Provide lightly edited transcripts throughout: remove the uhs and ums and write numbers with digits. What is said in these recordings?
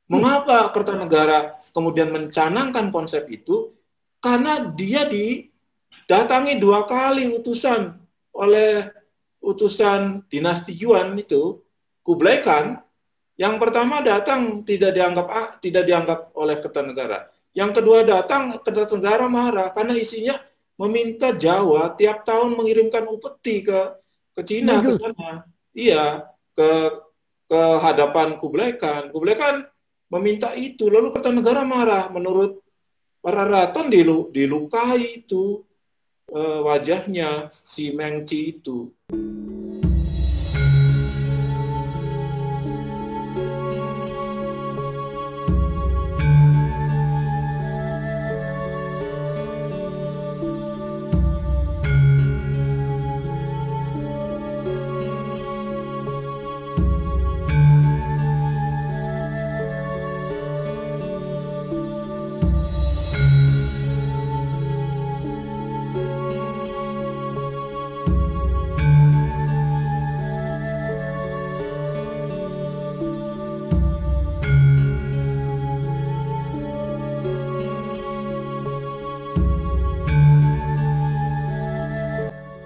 Mengapa Kertanegara kemudian mencanangkan konsep itu? Karena dia didatangi 2 kali utusan oleh utusan dinasti Yuan itu, Kublai Khan. Yang pertama datang tidak dianggap oleh Kertanegara. Yang kedua datang, Kertanegara marah karena isinya meminta Jawa tiap tahun mengirimkan upeti ke Cina, ke sana. Iya, ke hadapan Kublai Khan. Kublai Khan meminta itu, lalu Kertanegara marah. Menurut para raton dilukai itu wajahnya si Mengci itu.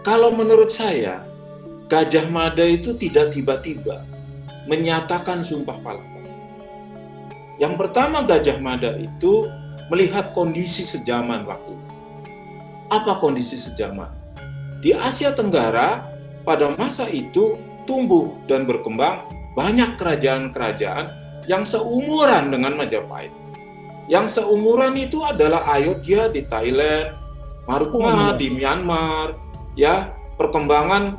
Kalau menurut saya, Gajah Mada itu tidak tiba-tiba menyatakan sumpah palapa. Yang pertama, Gajah Mada itu melihat kondisi sejaman waktu. Apa kondisi sejaman? Di Asia Tenggara pada masa itu tumbuh dan berkembang banyak kerajaan-kerajaan yang seumuran dengan Majapahit. Yang seumuran itu adalah Ayodhya di Thailand, Marukma di Myanmar, ya, perkembangan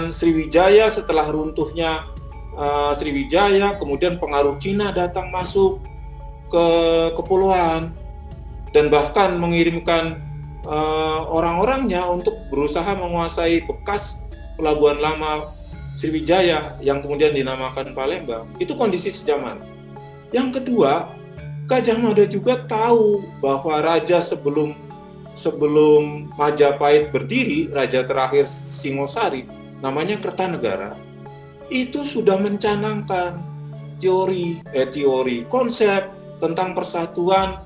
Sriwijaya setelah runtuhnya Sriwijaya, kemudian pengaruh Cina datang masuk ke kepulauan dan bahkan mengirimkan orang-orangnya untuk berusaha menguasai bekas pelabuhan lama Sriwijaya yang kemudian dinamakan Palembang. Itu kondisi sejaman. Yang kedua, Gajah Mada juga tahu bahwa raja sebelum Majapahit berdiri, raja terakhir Singosari, namanya Kertanegara, itu sudah mencanangkan teori konsep tentang persatuan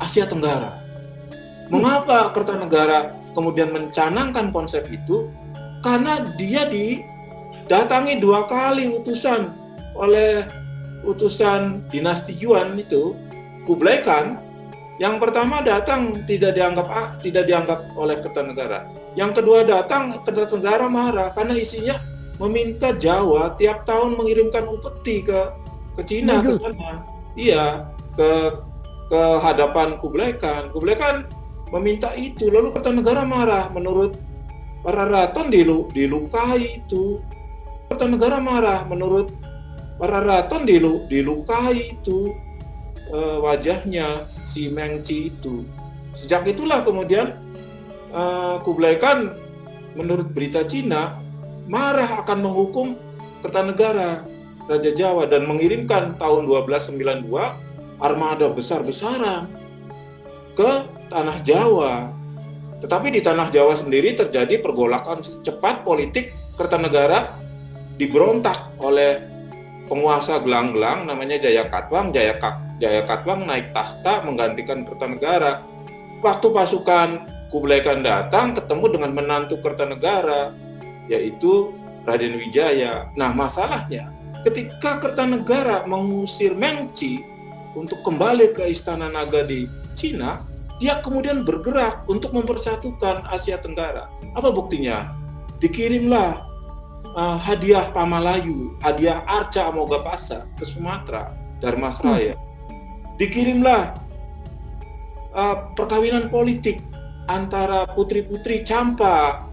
Asia Tenggara. Mengapa Kertanegara kemudian mencanangkan konsep itu? Karena dia didatangi 2 kali utusan oleh utusan dinasti Yuan itu, Kublai Khan. Yang pertama datang tidak dianggap oleh Kertanegara. Yang kedua datang, Kertanegara marah karena isinya meminta Jawa tiap tahun mengirimkan upeti ke Cina, ke sana. Iya, ke hadapan Kublai Khan. Kublai Khan meminta itu, lalu Kertanegara marah. Menurut para raton dilukai itu. Kertanegara marah. Menurut para raton dilukai itu wajahnya si Mengci itu. Sejak itulah kemudian Kublai Khan menurut berita Cina marah akan menghukum Kertanegara, Raja Jawa, dan mengirimkan tahun 1292 armada besar-besaran ke tanah Jawa. Tetapi di tanah Jawa sendiri terjadi pergolakan cepat politik. Kertanegara diberontak oleh penguasa gelang-gelang namanya Jayakatwang. Jayakatwang naik tahta menggantikan Kertanegara. Waktu pasukan Kublai Khan datang ketemu dengan menantu Kertanegara, yaitu Raden Wijaya. Nah, masalahnya ketika Kertanegara mengusir Mengci untuk kembali ke Istana Naga di Cina, dia kemudian bergerak untuk mempersatukan Asia Tenggara. Apa buktinya? Dikirimlah hadiah Pamalayu, hadiah Arca Amogapasa ke Sumatera, Dharmasraya. Dikirimlah perkawinan politik antara putri-putri Champa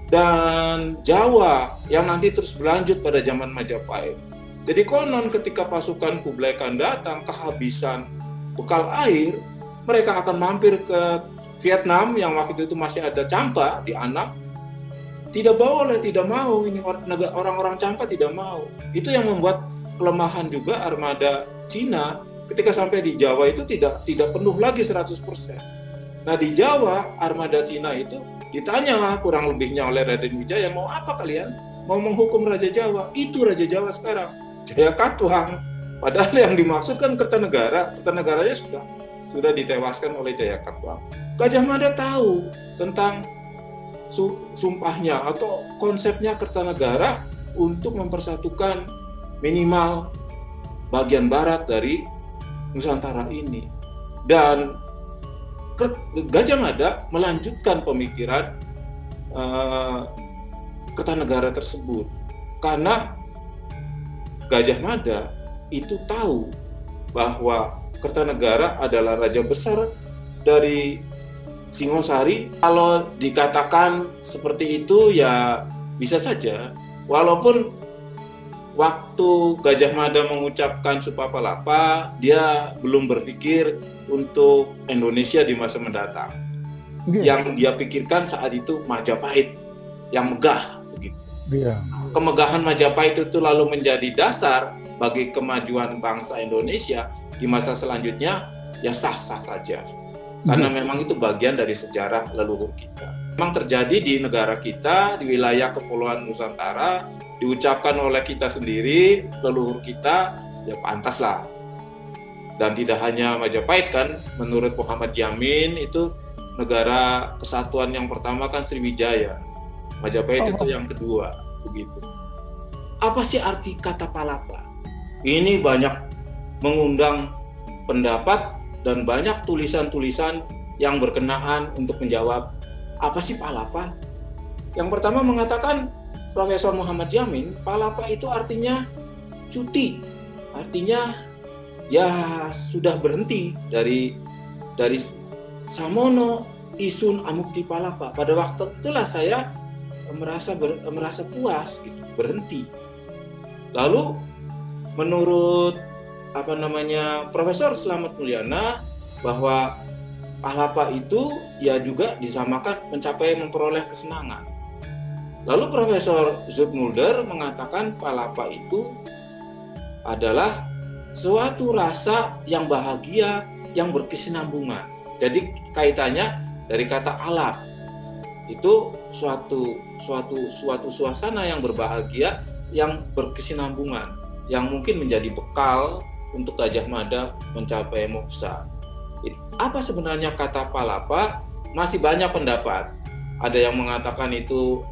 dan Jawa yang nanti terus berlanjut pada zaman Majapahit. Jadi konon ketika pasukan Kublai Khan datang kehabisan bekal air, mereka akan mampir ke Vietnam yang waktu itu masih ada Champa di Anam. Tidak mau, ini orang-orang Champa tidak mau. Itu yang membuat kelemahan juga armada Cina. Ketika sampai di Jawa itu tidak penuh lagi 100%. Nah, di Jawa armada Cina itu ditanya kurang lebihnya oleh Raden Wijaya, mau apa kalian? Mau menghukum Raja Jawa? Itu Raja Jawa sekarang, Jayakatwang. Padahal yang dimaksud kan Kertanegara, Kertanegaranya sudah ditewaskan oleh Jayakarta. Gajah Mada tahu tentang sumpahnya atau konsepnya Kertanegara untuk mempersatukan minimal bagian barat dari Nusantara ini. Dan Gajah Mada melanjutkan pemikiran Kertanegara tersebut karena Gajah Mada itu tahu bahwa Kertanegara adalah raja besar dari Singosari. Kalau dikatakan seperti itu ya bisa saja, walaupun waktu Gajah Mada mengucapkan Supapalapa, dia belum berpikir untuk Indonesia di masa mendatang. Yang dia pikirkan saat itu Majapahit yang megah begitu. Kemegahan Majapahit itu lalu menjadi dasar bagi kemajuan bangsa Indonesia di masa selanjutnya, ya sah-sah saja. Karena memang itu bagian dari sejarah leluhur kita. Memang terjadi di negara kita, di wilayah Kepulauan Nusantara, diucapkan oleh kita sendiri, leluhur kita, ya pantaslah. Dan tidak hanya Majapahit kan, menurut Muhammad Yamin itu negara kesatuan yang pertama kan Sriwijaya. Majapahit itu yang kedua, begitu. Apa sih arti kata palapa? Ini banyak mengundang pendapat dan banyak tulisan-tulisan yang berkenaan untuk menjawab apa sih palapa? Yang pertama mengatakan Profesor Muhammad Yamin, palapa itu artinya cuti. Artinya ya sudah berhenti dari Samono Isun Amukti Palapa. Pada waktu itulah saya merasa puas gitu, berhenti. Lalu menurut Profesor Slamet Mulyana bahwa palapa itu ya juga disamakan memperoleh kesenangan. Lalu Profesor Zoetmulder mengatakan palapa itu adalah suatu rasa yang bahagia yang berkesinambungan. Jadi kaitannya dari kata alap itu suatu suasana yang berbahagia yang berkesinambungan yang mungkin menjadi bekal untuk Gajah Mada mencapai moksa. Apa sebenarnya kata palapa? Masih banyak pendapat. Ada yang mengatakan itu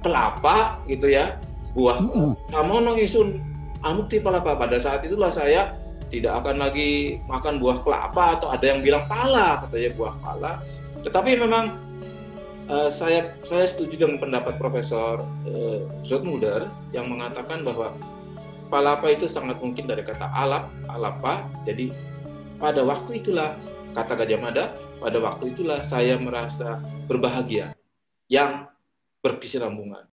kelapa gitu ya, buah Samono Isun Amukti Palapa. Pada saat itulah saya tidak akan lagi makan buah kelapa, atau ada yang bilang pala, katanya buah pala. Tetapi memang saya setuju dengan pendapat Profesor Zoetmulder yang mengatakan bahwa palapa itu sangat mungkin dari kata alapa. Jadi pada waktu itulah, kata Gajah Mada, pada waktu itulah saya merasa berbahagia yang berkesinambungan.